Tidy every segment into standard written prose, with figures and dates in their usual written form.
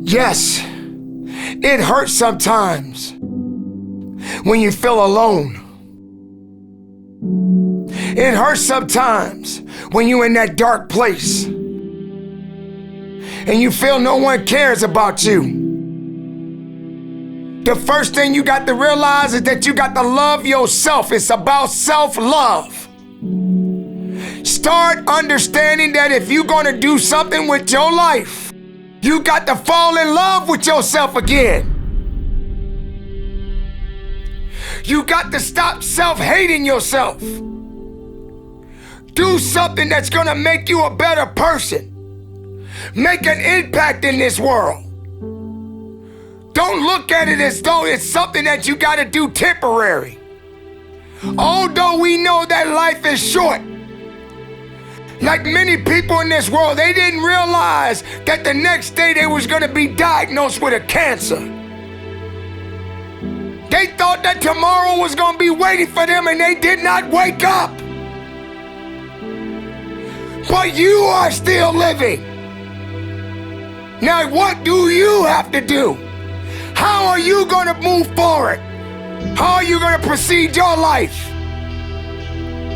Yes, it hurts sometimes when you feel alone. It hurts sometimes when you're in that dark place and you feel no one cares about you. The first thing you got to realize is that you got to love yourself. It's about self-love. Start understanding that if you're going to do something with your life, you got to fall in love with yourself again. You got to stop self-hating yourself. Do something that's going to make you a better person. Make an impact in this world. Don't look at it as though it's something that you got to do temporary. Although we know that life is short, like many people in this world, they didn't realize that the next day they was going to be diagnosed with a cancer. They thought that tomorrow was going to be waiting for them, and they did not wake up. But you are still living. Now, what do you have to do? How are you going to move forward? How are you going to proceed your life?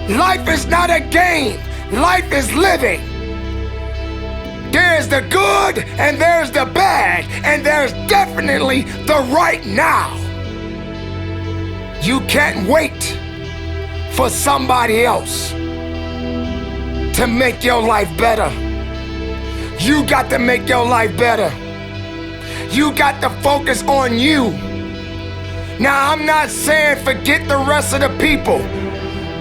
Life is not a game. Life is living. There's the good and there's the bad, and there's definitely the right now. You can't wait for somebody else to make your life better. You got to make your life better. You got to focus on you. Now, I'm not saying forget the rest of the people,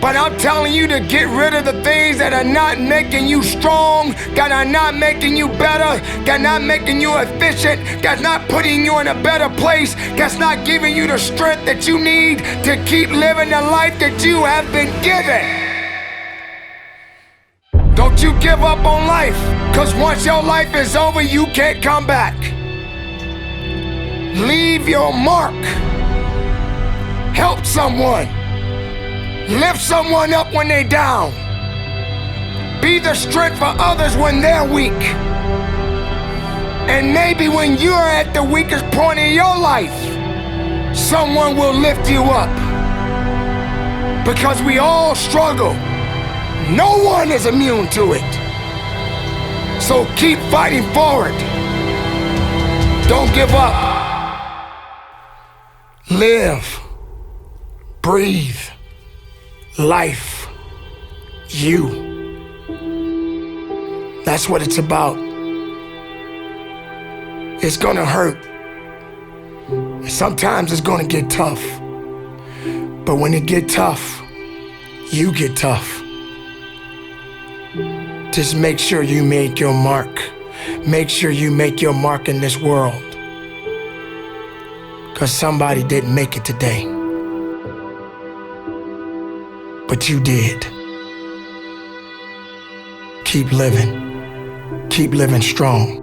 but I'm telling you to get rid of the things that are not making you strong, that are not making you better, that are not making you efficient, that's not putting you in a better place, that's not giving you the strength that you need to keep living the life that you have been given. Don't you give up on life, because once your life is over, you can't come back. Leave your mark. Help someone. Lift someone up when they're down. Be the strength for others when they're weak. And maybe when you're at the weakest point in your life, someone will lift you up. Because we all struggle. No one is immune to it. So keep fighting forward. Don't give up. Live. Breathe. Life. You. That's what it's about. It's gonna hurt. Sometimes it's gonna get tough. But when it get tough, you get tough. Just make sure you make your mark. Make sure you make your mark in this world. Because somebody didn't make it today. But you did. Keep living. Keep living strong.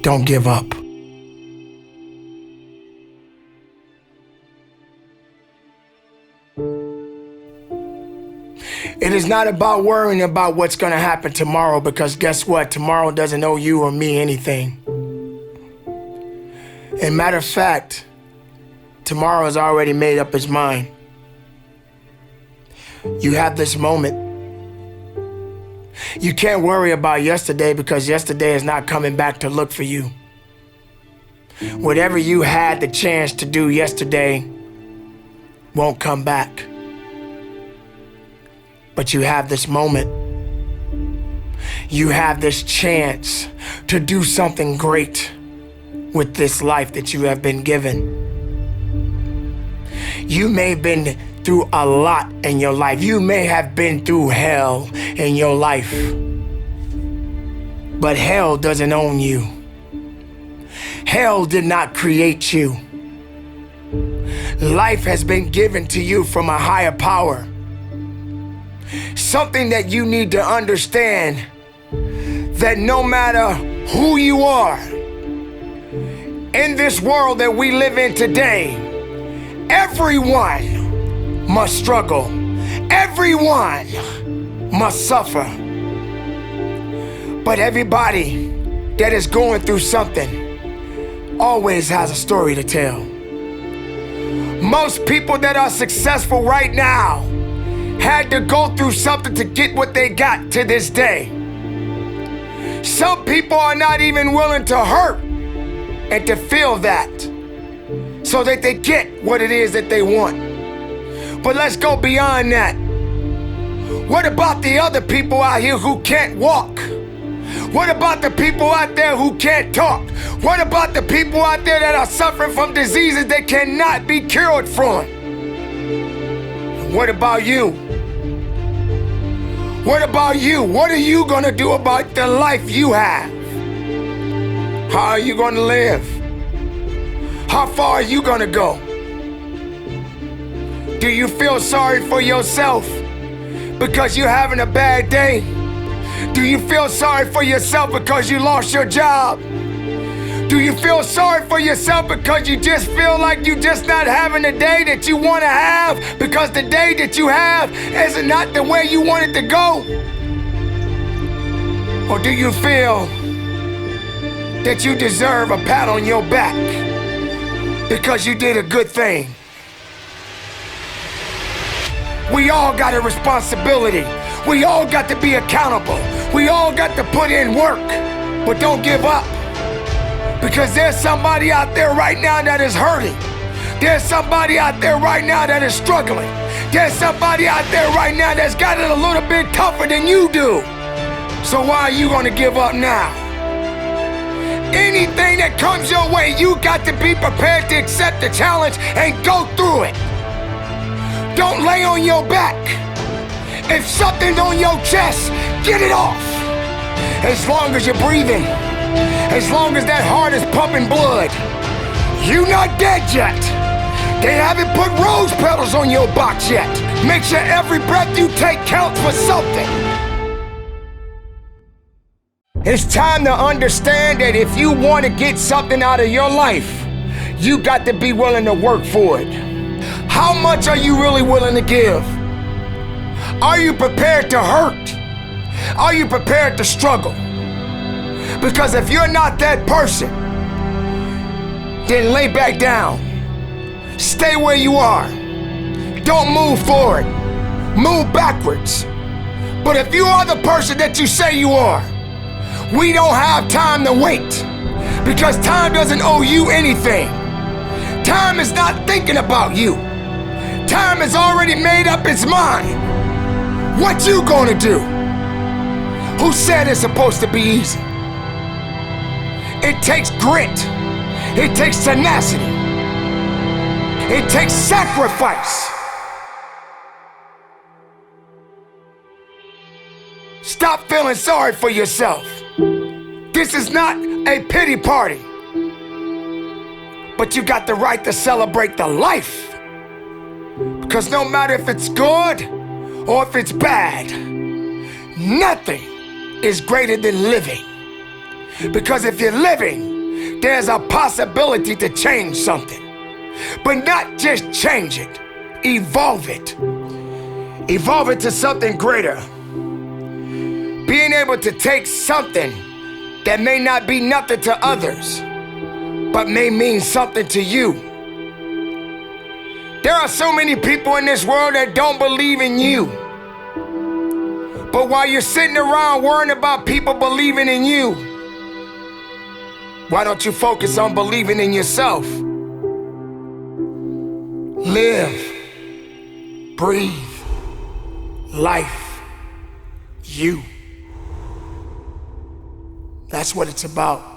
Don't give up. It is not about worrying about what's going to happen tomorrow, because guess what? Tomorrow doesn't owe you or me anything. And matter of fact, tomorrow has already made up its mind. You have this moment. You can't worry about yesterday, because yesterday is not coming back to look for you. Whatever you had the chance to do yesterday won't come back. But you have this moment. You have this chance to do something great with this life that you have been given. You may have been through a lot in your life. You may have been through hell in your life. But hell doesn't own you. Hell did not create you. Life has been given to you from a higher power. Something that you need to understand, that no matter who you are, in this world that we live in today, everyone must struggle. Everyone must suffer. But everybody that is going through something always has a story to tell. Most people that are successful right now had to go through something to get what they got to this day. Some people are not even willing to hurt and to feel that so that they get what it is that they want. But let's go beyond that. What about the other people out here who can't walk? What about the people out there who can't talk? What about the people out there that are suffering from diseases that cannot be cured from? What about you? What about you? What are you gonna do about the life you have? How are you gonna live? How far are you gonna go? Do you feel sorry for yourself because you're having a bad day? Do you feel sorry for yourself because you lost your job? Do you feel sorry for yourself because you just feel like you're just not having the day that you want to have because the day that you have is not the way you want it to go? Or do you feel that you deserve a pat on your back because you did a good thing? We all got a responsibility. We all got to be accountable. We all got to put in work, but don't give up. Because there's somebody out there right now that is hurting. There's somebody out there right now that is struggling. There's somebody out there right now that's got it a little bit tougher than you do. So why are you gonna give up now? Anything that comes your way, you got to be prepared to accept the challenge and go through it. Don't lay on your back. If something's on your chest, get it off. As long as you're breathing, as long as that heart is pumping blood, you're not dead yet. They haven't put rose petals on your box yet. Make sure every breath you take counts for something. It's time to understand that if you want to get something out of your life, you got to be willing to work for it. How much are you really willing to give? Are you prepared to hurt? Are you prepared to struggle? Because if you're not that person, then lay back down. Stay where you are. Don't move forward. Move backwards. But if you are the person that you say you are, we don't have time to wait. Because time doesn't owe you anything. Time is not thinking about you. Time has already made up its mind. What you gonna do? Who said it's supposed to be easy? It takes grit. It takes tenacity. It takes sacrifice. Stop feeling sorry for yourself. This is not a pity party. But you got the right to celebrate the life. Because no matter if it's good or if it's bad, nothing is greater than living. Because if you're living, there's a possibility to change something. But not just change it, evolve it. Evolve it to something greater. Being able to take something that may not be nothing to others, but may mean something to you. There are so many people in this world that don't believe in you. But while you're sitting around worrying about people believing in you, why don't you focus on believing in yourself? Live, breathe, life, you. That's what it's about.